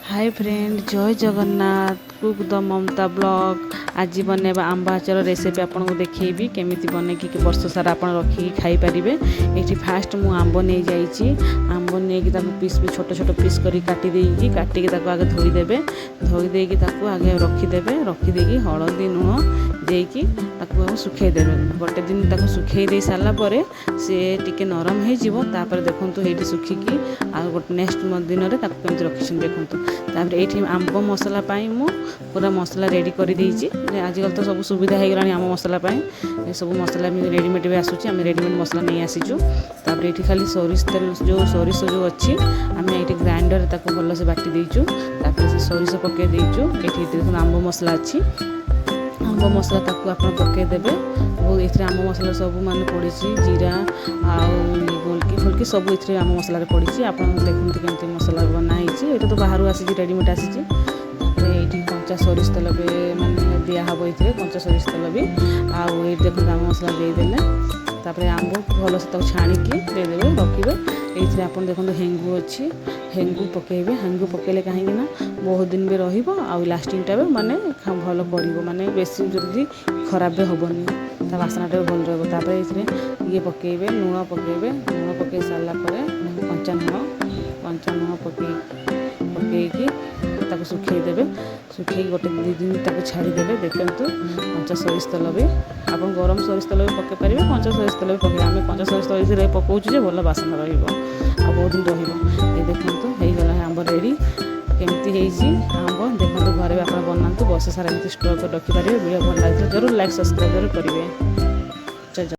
हाय friend, जय Jagannath. Cook the Mamata blog. आज बनैबा आंब आचार रेसिपी आपको देखी केमी बन कि वर्ष सारा आप रखिकी खाई पारे। ये फास्ट मु आंब नहीं जाइए, आंब नहीं पीस भी छोट छोट पीस कर काटिकी आगे धोईदेवे। धोईदेकी आगे रखिदेवे। रखिदेकी हलदी लुण देकी सुखेदेवे। गोटे दिन सुखे दे सारापर सी टे नरम हो देखु ये सुखिकी गोटे नेक्स्ट दिन में कमी रखी देखूँ। ये आंब मसला मु पूरा मसला रेडी कर आजकल तो सब सुविधा हो गला आम मसला सब मसला रेडीमेड भी आसूँ। आम रेडीमेड मसला नहीं आसीचु। ये खाली सोरिष तेल जो अच्छी आम ये ग्राइंडर भल से बाटी देचु। सोरिष पकई देचु। ये देखो आंब मसला अच्छी आंब मसला आप पकईदेवे। ये आम मसला सब मान पड़ी जीरा गोलकी फोलकी सब ये आम मसला पड़ी। आप देखते केमती मसला बनाई ये तो बाहर आसी रेडीमेड आसी। ये कंचा सोरिष तेल भी मानने दिहब ये कंचा सोरिष तेल भी ये देखते आम मसला देदेले। आंब भल से छाणिकी देदेवे रखिए। ये आप देखो हेंगू अच्छी हेंगू पकेबे। हेंगू पकेले कहीं बहुत दिन भी रस्टिंग टाइम माने भल पड़ो माने बेस जल्दी खराब भी हेनी बासनाटा भी भल रही। ये पकेबे लुण पकेबे। लुण पकई सारापर कंचा लुण पकईकी सुखेदेवे। सुखे गोटे दु दिन छाड़ीदेवे। देखते कंचा सोरिष तेल भी आप गरम सोरिष तेल भी पकई पारे। कंचा सोरिष तेल भी पकड़े। आम कंचा सोरिष तेल पकाऊे भल बासन बहुत दिन रही। देखो हो गला आंब रेडी केमती आंब देखो। घर भी आप बनातु वर्ष सारा एमती स्टोर कर रखिपारे। वीडियो भल लगे जरूर लाइक सब्सक्राइब करेंगे।